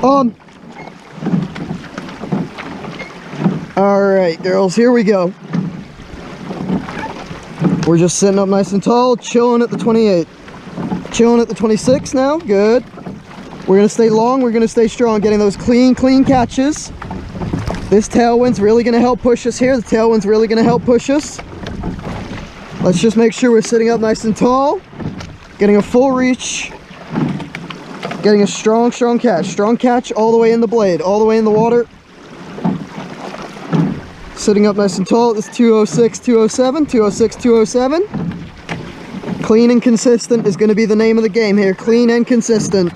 On. Alright, girls, here we go. We're just sitting up nice and tall, chilling at the 28. Chilling at the 26 now. Good. We're going to stay long. We're going to stay strong, getting those clean catches. This tailwind's really going to help push us here. The tailwind's really going to help push us. Let's just make sure we're sitting up nice and tall, getting a full reach, getting a strong catch. Strong catch all the way in the blade, all the way in the water. Sitting up nice and tall at this 206, 207, 206, 207. Clean and consistent is going to be the name of the game here. Clean and consistent.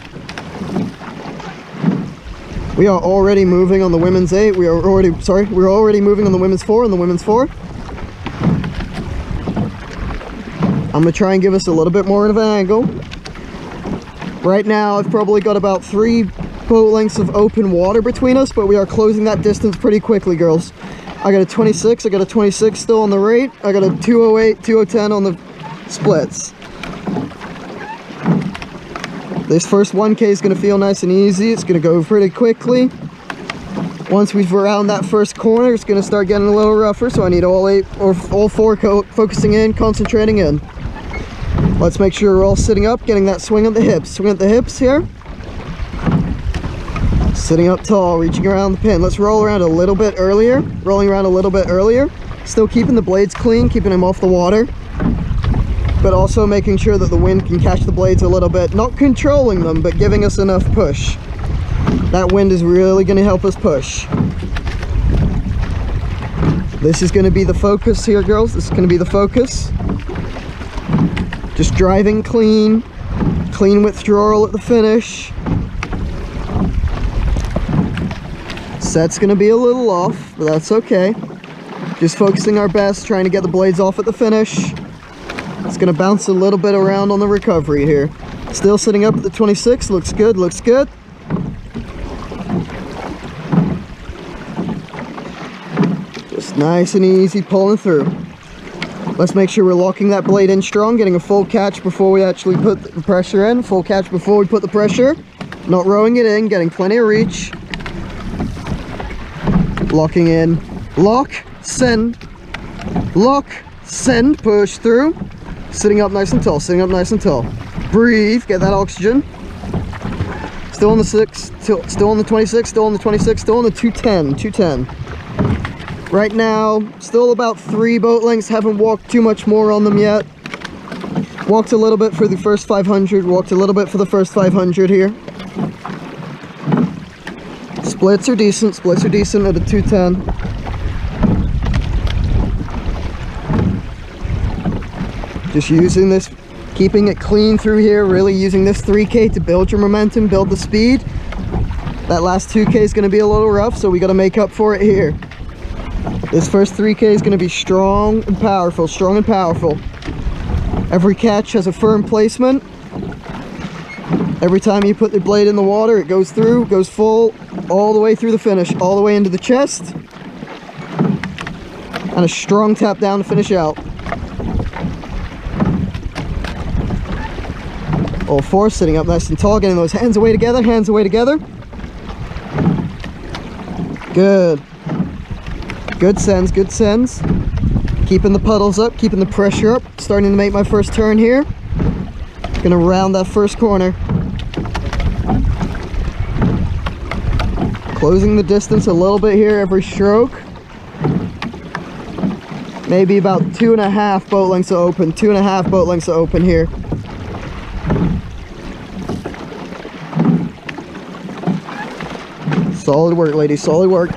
We are already moving on the women's 8. We're already moving on the women's 4 and the women's 4. I'm going to try and give us a little bit more of an angle. Right now, I've probably got about 3 boat lengths of open water between us, but we are closing that distance pretty quickly, girls. I got a 26, I got a 26 still on the rate. I got a 208, 210 on the splits. This first 1K is going to feel nice and easy. It's going to go pretty quickly. Once we've around that first corner, it's going to start getting a little rougher, so I need all 8 or all 4 focusing in, concentrating in. Let's make sure we're all sitting up, getting that swing at the hips. Swing at the hips here. Sitting up tall, reaching around the pin. Let's roll around a little bit earlier. Rolling around a little bit earlier. Still keeping the blades clean, keeping them off the water, but also making sure that the wind can catch the blades a little bit. Not controlling them, but giving us enough push. That wind is really going to help us push. This is going to be the focus here, girls. This is going to be the focus. Just driving clean. Clean withdrawal at the finish. Set's going to be a little off, but that's okay. Just focusing our best, trying to get the blades off at the finish. It's going to bounce a little bit around on the recovery here. Still sitting up at the 26. Looks good, looks good. Just nice and easy pulling through. Let's make sure we're locking that blade in strong, getting a full catch before we actually put the pressure in. Full catch before we put the pressure. Not rowing it in, getting plenty of reach. Locking in. Lock, send. Lock, send, push through. Sitting up nice and tall, sitting up nice and tall. Breathe, get that oxygen. Still on the 6, still on the 26, still on the 26, still on the 210, 210. Right now, still about 3 boat lengths, haven't walked too much more on them yet. Walked a little bit for the first 500, walked a little bit for the first 500 here. Splits are decent at a 210. Just using this, keeping it clean through here, really using this 3K to build your momentum, build the speed. That last 2K is going to be a little rough, so we got to make up for it here. This first 3K is going to be strong and powerful, strong and powerful. Every catch has a firm placement. Every time you put the blade in the water, it goes through, goes full, all the way through the finish, all the way into the chest. And a strong tap down to finish out. All 4 sitting up nice and tall, getting those hands away together, hands away together. Good. Good sends, good sends. Keeping the puddles up, keeping the pressure up. Starting to make my first turn here. Gonna round that first corner. Closing the distance a little bit here every stroke. Maybe about 2.5 boat lengths of open, 2.5 boat lengths of open here. Solid work, ladies, solid work.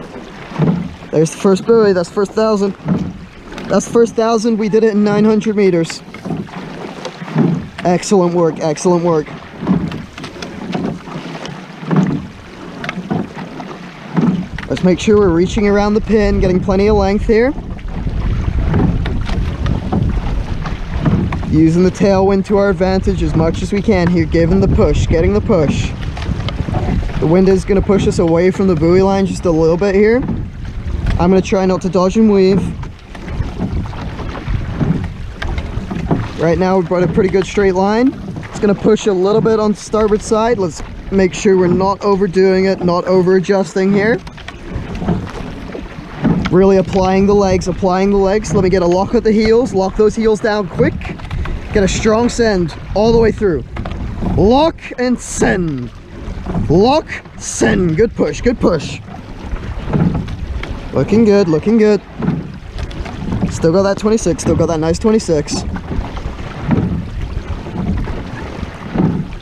There's the first buoy, that's first 1,000. That's first 1,000, we did it in 900 meters. Excellent work, excellent work. Let's make sure we're reaching around the pin, getting plenty of length here. Using the tailwind to our advantage as much as we can here, giving the push, getting the push. The wind is going to push us away from the buoy line just a little bit here. I'm going to try not to dodge and weave. Right now we've got a pretty good straight line. It's going to push a little bit on the starboard side. Let's Make sure we're not overdoing it, not over adjusting here. Really applying the legs, applying the legs. Let me get a lock at the heels, lock those heels down quick. Get a strong send all the way through. Lock and send. Lock, send. Good push, good push. Looking good, looking good. Still got that 26, still got that nice 26.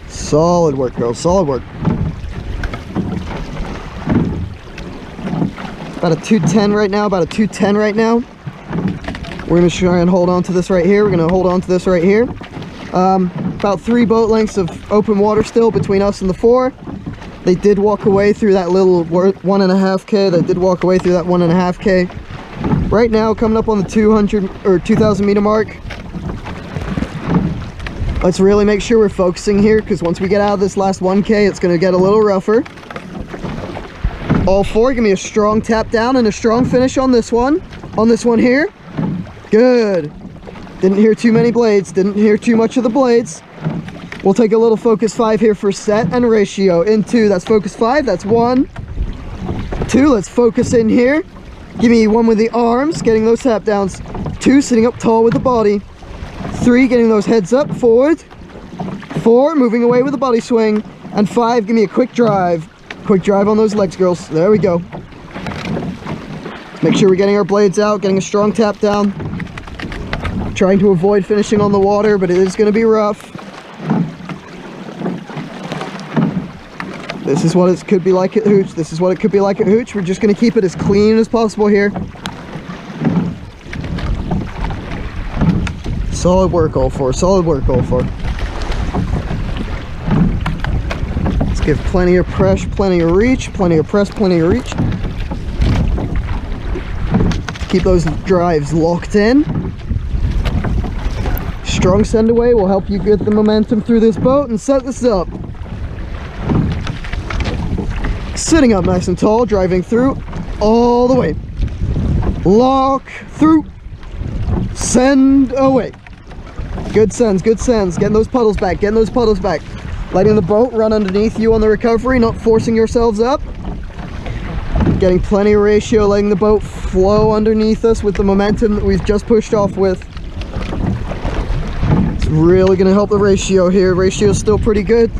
Solid work, girls, solid work. About a 210 right now, about a 210 right now. We're gonna try and hold on to this right here. We're gonna hold on to this right here. About 3 boat lengths of open water still between us and the 4. They did walk away through that little 1.5K. They did walk away through that 1.5K. Right now, coming up on the 200 or 2,000 meter mark. Let's really make sure we're focusing here, because once we get out of this last 1K, it's gonna get a little rougher. All 4, give me a strong tap down and a strong finish on this one. On this one here. Good. Didn't hear too many blades. Didn't hear too much of the blades. We'll take a little focus 5 here for set and ratio. In 2, that's focus 5. That's 1. 2, let's focus in here. Give me 1 with the arms, getting those tap downs. 2, sitting up tall with the body. 3, getting those heads up, forward. 4, moving away with the body swing. And 5, give me a quick drive. Quick drive on those legs, girls. There we go. Make sure we're getting our blades out, getting a strong tap down. Trying to avoid finishing on the water, but it is going to be rough. This is what it could be like at Hooch. This is what it could be like at Hooch. We're just going to keep it as clean as possible here. Solid work, all 4. Solid work, all 4. Let's give plenty of press, plenty of reach, plenty of press, plenty of reach. Keep those drives locked in. Strong send away will help you get the momentum through this boat and set this up. Sitting up nice and tall, driving through all the way. Lock through. Send away. Good sends, good sends. Getting those puddles back, getting those puddles back. Letting the boat run underneath you on the recovery, not forcing yourselves up. Getting plenty of ratio, letting the boat flow underneath us with the momentum that we've just pushed off with. It's really going to help the ratio here. Ratio is still pretty good.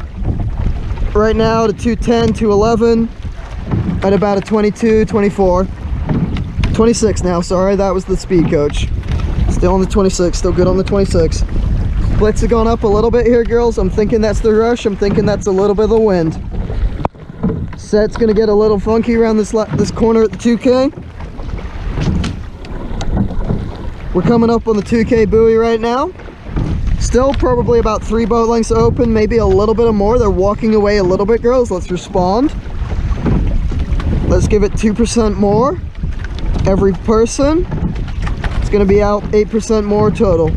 Right now to 210, 211, at about a 22, 24. 26 now, sorry, that was the speed coach. Still on the 26, still good on the 26. Splits have gone up a little bit here, girls. I'm thinking that's the rush. I'm thinking that's a little bit of the wind. Set's gonna get a little funky around this corner at the 2K. We're coming up on the 2K buoy right now. Still probably about 3 boat lengths open, maybe a little bit more. They're walking away a little bit, girls. Let's respond. Let's give it 2% more. Every person. It's gonna be out 8% more total.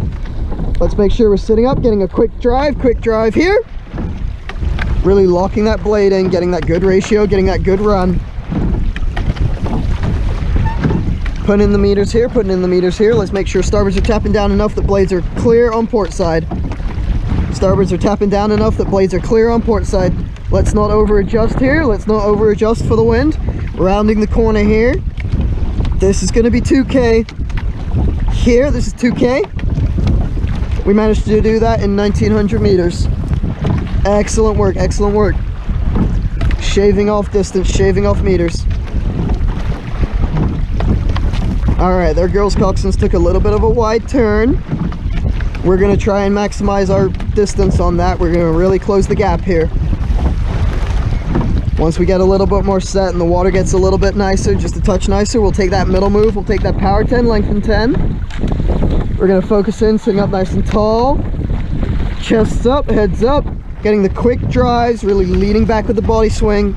Let's make sure we're sitting up, getting a quick drive here. Really locking that blade in, getting that good ratio, getting that good run. Putting in the meters here, putting in the meters here. Let's make sure starboards are tapping down enough that blades are clear on port side. Starboards are tapping down enough that blades are clear on port side. Let's not over adjust here. Let's not over adjust for the wind. Rounding the corner here. This is gonna be 2K. Here, this is 2K. We managed to do that in 1900 meters. Excellent work, excellent work. Shaving off distance, shaving off meters. All right, there girls coxswains took a little bit of a wide turn. We're gonna try and maximize our distance on that. We're gonna really close the gap here. Once we get a little bit more set and the water gets a little bit nicer, just a touch nicer, we'll take that middle move, we'll take that power 10, lengthen 10. We're gonna focus in, sitting up nice and tall. Chests up, heads up. Getting the quick drives, really leaning back with the body swing.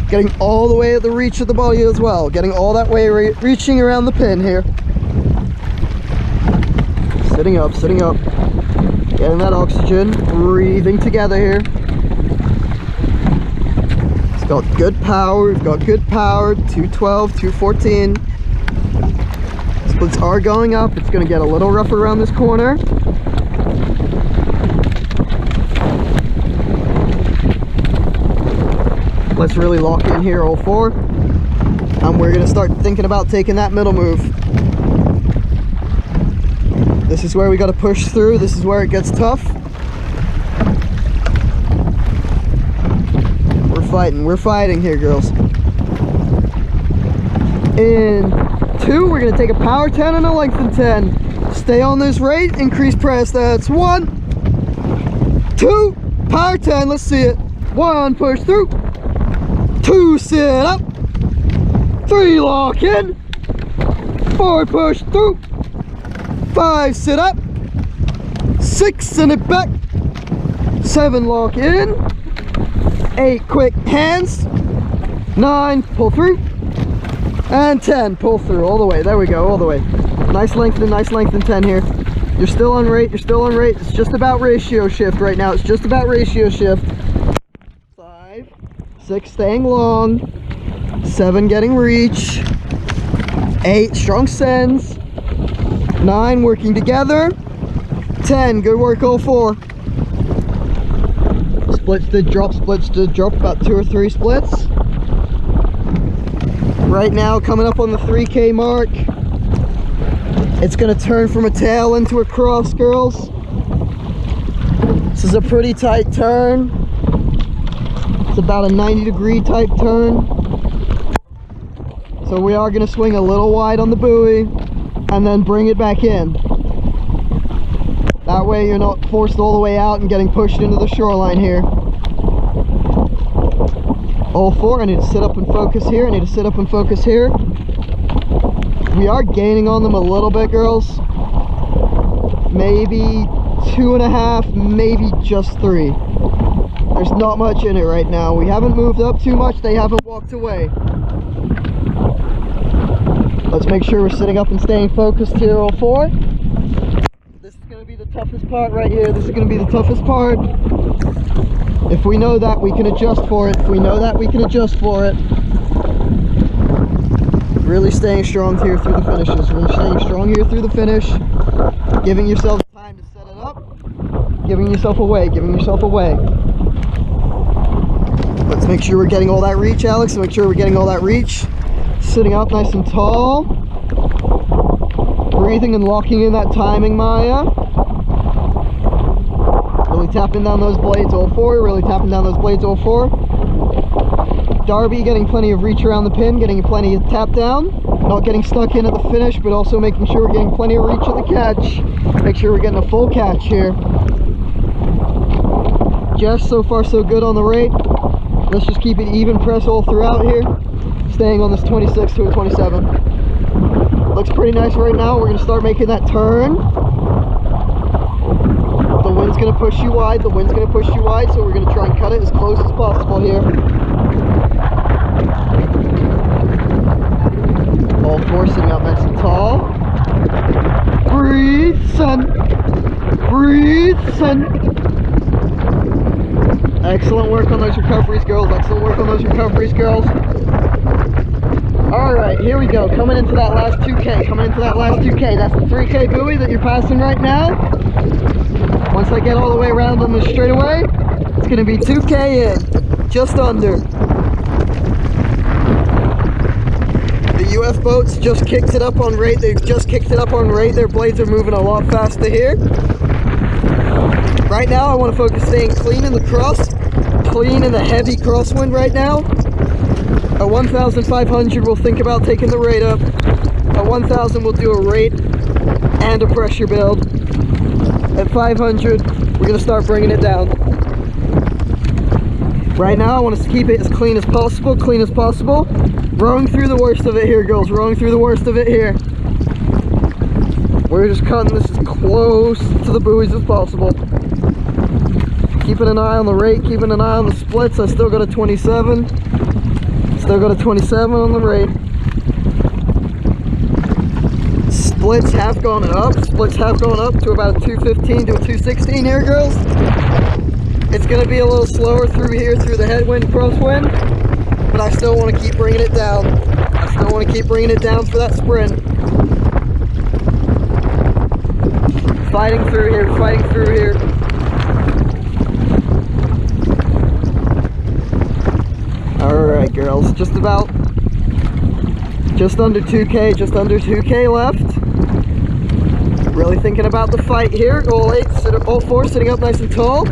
Getting all the way at the reach of the body as well. Getting all that way, reaching around the pin here. Sitting up, sitting up. Getting that oxygen, breathing together here. It's got good power, we've got good power. 212, 214. Splits are going up. It's going to get a little rough around this corner. Let's really lock in here, all four. And we're gonna start thinking about taking that middle move. This is where we gotta push through. This is where it gets tough. We're fighting here, girls. In 2, we're gonna take a power 10 and a lengthen 10. Stay on this rate, increase press. That's 1, 2, power 10, let's see it. 1, push through. 2, sit up. 3, lock in. 4, push through. 5, sit up. 6, send it back. 7, lock in. 8, quick hands. 9, pull through. And 10, pull through all the way. There we go, all the way. Nice lengthen 10 here. You're still on rate, you're still on rate. It's just about ratio shift right now. It's just about ratio shift. 5, 6, staying long. 7, getting reach. 8, strong sends. 9, working together. 10, good work, all 4. Splits did drop, about 2 or 3 splits. Right now, coming up on the 3K mark, it's gonna turn from a tail into a cross, girls. This is a pretty tight turn. It's about a 90-degree type turn. So we are gonna swing a little wide on the buoy and then bring it back in. That way you're not forced all the way out and getting pushed into the shoreline here. All 4, I need to sit up and focus here. I need to sit up and focus here. We are gaining on them a little bit, girls. Maybe 2.5, maybe just 3. There's not much in it right now. We haven't moved up too much. They haven't walked away. Let's make sure we're sitting up and staying focused here, all 4. This is going to be the toughest part right here. This is going to be the toughest part. If we know that, we can adjust for it. If we know that, we can adjust for it. Really staying strong here through the finishes. Really staying strong here through the finish. Giving yourself time to set it up. Giving yourself away. Giving yourself away. Let's make sure we're getting all that reach, Alex. Make sure we're getting all that reach. Sitting up nice and tall. Breathing and locking in that timing, Maya. Really tapping down those blades, all 4. Really tapping down those blades, all 4. Darby getting plenty of reach around the pin, getting plenty of tap down. Not getting stuck in at the finish, but also making sure we're getting plenty of reach at the catch. Make sure we're getting a full catch here. Jess, so far so good on the rate. Let's just keep it even press all throughout here. Staying on this 26 to a 27. Looks pretty nice right now. We're going to start making that turn. The wind's going to push you wide. The wind's going to push you wide, so we're going to try and cut it as close as possible here. All 4 sitting up nice and tall. Breathe, son. Breathe, son. Excellent work on those recoveries, girls. Excellent work on those recoveries, girls. Alright, here we go. Coming into that last 2K. Coming into that last 2K. That's the 3K buoy that you're passing right now. Once I get all the way around on this straightaway, it's going to be 2K in. Just under. The UF boats just kicked it up on rate. They've just kicked it up on rate. Their blades are moving a lot faster here. Right now, I want to focus staying clean in the cross. Clean in the heavy crosswind right now. At 1,500, we'll think about taking the rate up. At 1,000, we'll do a rate and a pressure build. At 500, we're going to start bringing it down. Right now, I want us to keep it as clean as possible, Rowing through the worst of it here, girls. Rowing through the worst of it here. We're just cutting this as close to the buoys as possible. Keeping an eye on the rate, keeping an eye on the splits. I still got a 27. Still got a 27 on the rate. Splits have gone up. Splits have gone up to about a 215 to a 216 here, girls. It's going to be a little slower through here, through the headwind, crosswind. But I still want to keep bringing it down. I still want to keep bringing it down for that sprint. Fighting through here, fighting through here. miles. Just under 2K, just under 2K left. Really thinking about the fight here. All eight, all four sitting up nice and tall.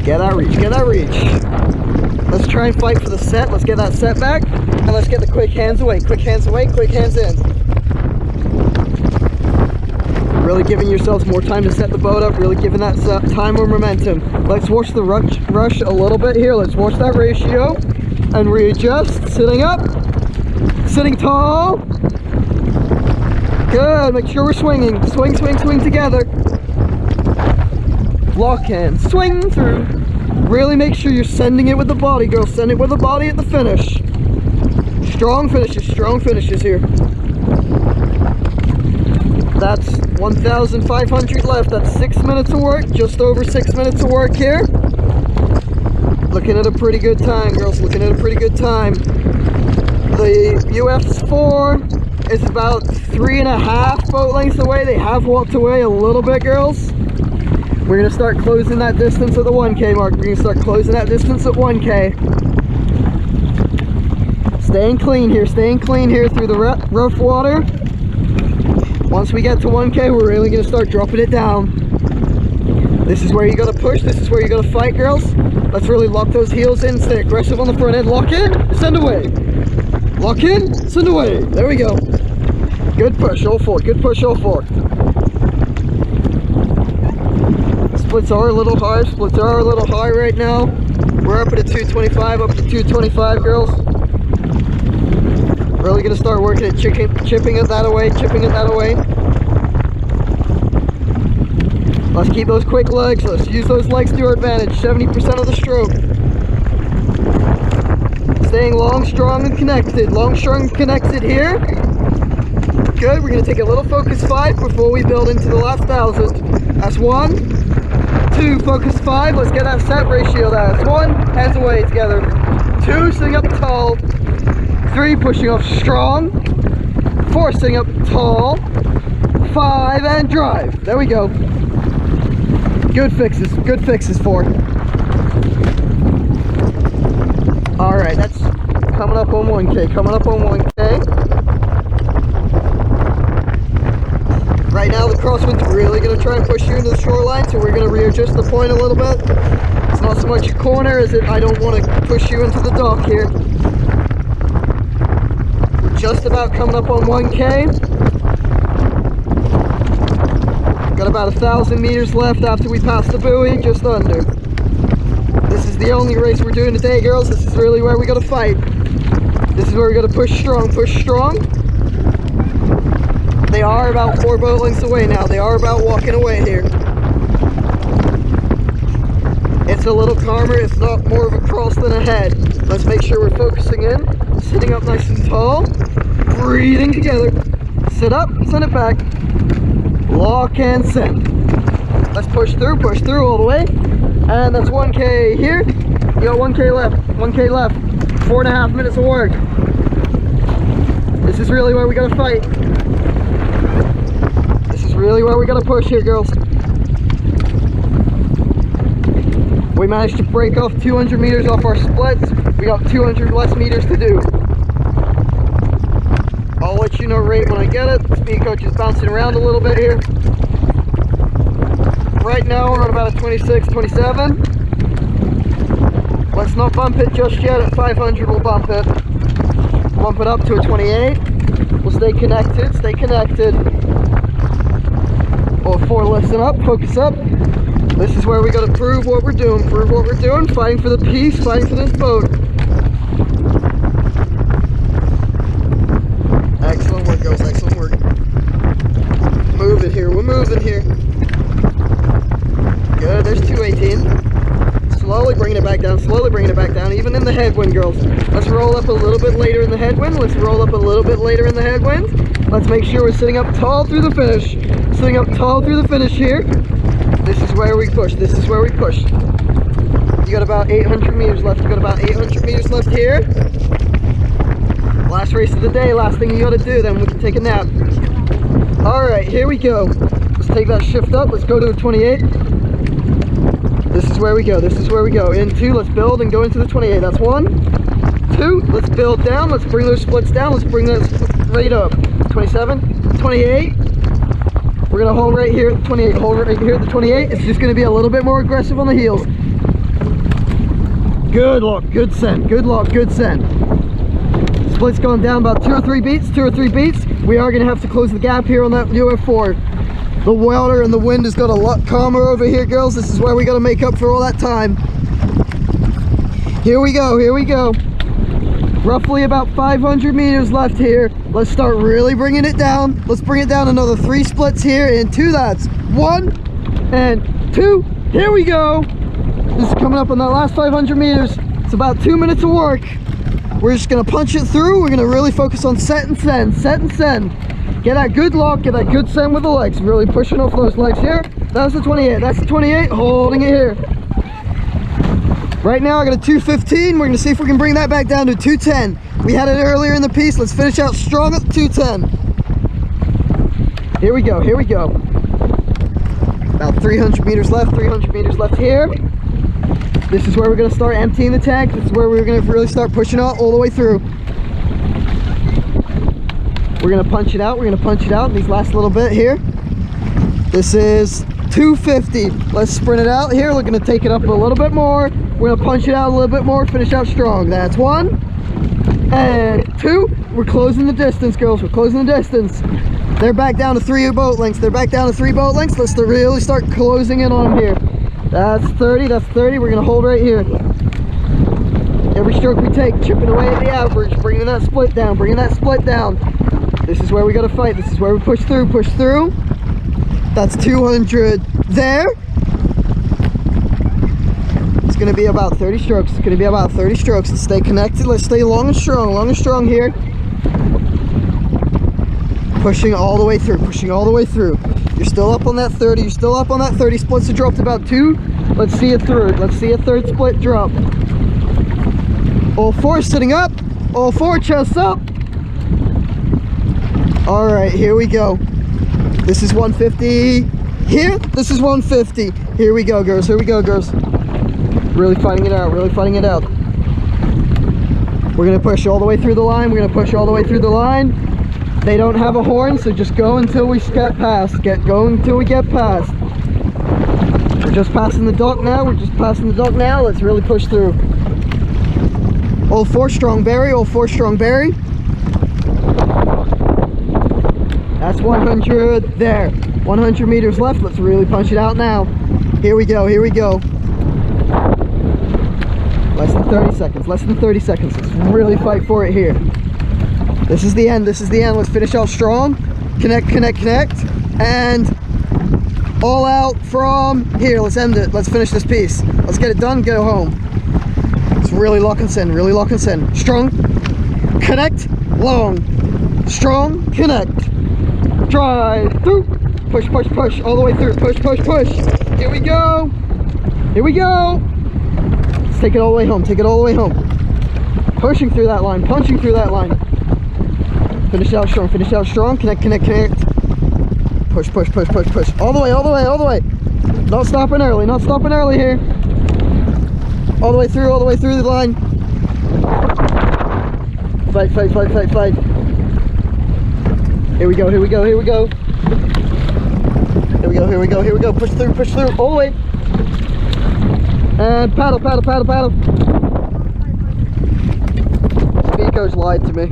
Get that reach, get that reach. Let's try and fight for the set. Let's get that set back. And let's get the quick hands away, quick hands away, quick hands in. Really giving yourselves more time to set the boat up, really giving that time or momentum. Let's watch the rush a little bit here. Let's watch that ratio and readjust. Sitting up, sitting tall. Good, make sure we're swinging. Swing, swing, swing together. Lock hands, swing through. Really make sure you're sending it with the body, girls. Send it with the body at the finish. Strong finishes here. That's 1,500 left. That's 6 minutes of work, just over 6 minutes of work here. Looking at a pretty good time, girls, looking at a pretty good time. The UF4 is about 3.5 boat lengths away. They have walked away a little bit, girls. We're gonna start closing that distance at the 1K mark. We're gonna start closing that distance at 1K. Staying clean here through the rough water. Once we get to 1K, we're really gonna start dropping it down. This is where you gotta push, this is where you gotta fight, girls. Let's really lock those heels in, stay aggressive on the front end. Lock in, send away. Lock in, send away. There we go. Good push, all four, good push, all four. Splits are a little high, right now. We're up at a 225, up to 225, girls. Really gonna start working at chipping it that away, Let's keep those quick legs, let's use those legs to our advantage, 70% of the stroke. Staying long, strong, and connected. Long, strong, connected here. Good, we're gonna take a little focus 5 before we build into the last 1,000. That's 1, 2, focus 5, let's get that set ratio there. That's 1, hands away together. 2, sitting up tall. 3, pushing off strong. 4, sitting up tall. 5, and drive. There we go. Good fixes 4. Alright, that's coming up on 1K, Right now the crosswind's really going to try and push you into the shoreline, so we're going to readjust the point a little bit. It's not so much a corner as I don't want to push you into the dock here. We're just about coming up on 1K. Got about 1,000 meters left after we pass the buoy, just under. This is the only race we're doing today, girls. This is really where we got to fight. This is where we got to push strong, They are about 4 boat lengths away now. They are about walking away here. It's a little calmer. It's not more of a cross than a head. Let's make sure we're focusing in. Sitting up nice and tall. Breathing together. Sit up, send it back. Lock and send. Let's push through all the way. And that's 1K here. You got 1K left. 4.5 minutes of work. This is really where we gotta fight. This is really where we gotta push here, girls. We managed to break off 200 meters off our splits. We got 200 less meters to do. I'll let you know right when I get it. The speed coach is bouncing around a little bit here. Right now we're at about a 26, 27. Let's not bump it just yet. At 500 we'll bump it. Bump it up to a 28. We'll stay connected. All 4, listen up, focus up. This is where we gotta prove what we're doing, fighting for the peace, fighting for this boat. Excellent work, girls, excellent work. We're moving here. Good, there's 218. Slowly bringing it back down, even in the headwind, girls. Let's roll up a little bit later in the headwind. Let's make sure we're sitting up tall through the finish. Here. This is where we push. You got about 800 meters left. Here. Last race of the day, last thing you gotta do, then we can take a nap. Alright, here we go. Let's take that shift up. Let's go to a 28. This is where we go. Into, let's build and go into the 28. That's 1, 2. Let's build down. Let's bring those splits down. Let's bring those right up. 27, 28. We're gonna hold right here at 28. Hold right here at the 28. It's just gonna be a little bit more aggressive on the heels. Good lock, good send. Good lock, good send. Split's going down about 2 or 3 beats. 2 or 3 beats. We are gonna have to close the gap here on that UF4. The water and the wind has got a lot calmer over here, girls. This is where we gotta make up for all that time. Here we go, here we go. Roughly about 500 meters left here. Let's start really bringing it down. Let's bring it down another 3 splits here in 2 that's 1 and 2. Here we go. This is coming up on that last 500 meters. It's about 2 minutes of work. We're just gonna punch it through. We're gonna really focus on set and send, set and send. Get that good lock, get that good send with the legs. Really pushing off those legs here. That was the 28, that's the 28, holding it here. Right now I got a 215. We're gonna see if we can bring that back down to 210. We had it earlier in the piece. Let's finish out strong at 210. Here we go, here we go. About 300 meters left, 300 meters left here. This is where we're gonna start emptying the tank. This is where we're gonna really start pushing out all the way through. We're gonna punch it out, we're gonna punch it out in these last little bit here. This is 250. Let's sprint it out here. We're gonna take it up a little bit more. We're gonna punch it out a little bit more, finish out strong. That's 1 and 2. We're closing the distance, girls. We're closing the distance. They're back down to 3 boat lengths. They're back down to 3 boat lengths. Let's really start closing in on them here. That's 30, that's 30. We're gonna hold right here. Every stroke we take, chipping away at the average, bringing that split down, bringing that split down. This is where we gotta fight. This is where we push through, push through. That's 200 there. It's gonna be about 30 strokes. It's gonna be about 30 strokes. Let's stay connected. Let's stay long and strong here. Pushing all the way through, pushing all the way through. You're still up on that 30. You're still up on that 30. Splits have dropped about 2. Let's see a third. Let's see a third split drop. All 4 sitting up. All 4 chests up. All right, here we go. This is 150 here. This is 150. Here we go, girls. Here we go, girls. Really fighting it out. Really fighting it out. We're gonna push all the way through the line. We're gonna push all the way through the line. They don't have a horn, so just go until we get past. Go until we get past. We're just passing the dock now. We're just passing the dock now. Let's really push through. All 4 strong berry. All 4 strong berry. That's 100 there. 100 meters left. Let's really punch it out now. Here we go. Here we go. Less than 30 seconds. Less than 30 seconds. Let's really fight for it here. This is the end. This is the end. Let's finish out strong. Connect, connect, connect. And all out from here. Let's end it. Let's finish this piece. Let's get it done. Go home. Let's really lock and send. Really lock and send. Strong. Connect. Long. Strong. Connect. Drive through. Push, push, push. All the way through. Push, push, push. Here we go. Here we go. Let's take it all the way home. Take it all the way home. Pushing through that line. Punching through that line. Finish out strong, finish out strong, connect, connect, connect. Push, push, push, push, push. All the way, all the way, all the way. Not stopping early, not stopping early here. All the way through the line. Fight, fight, fight, fight, fight. Here we go, here we go, here we go. Here we go, here we go, here we go. Push through, all the way. And paddle, paddle, paddle, paddle. Speed coach lied to me.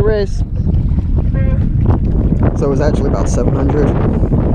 Race. So it was actually about 700.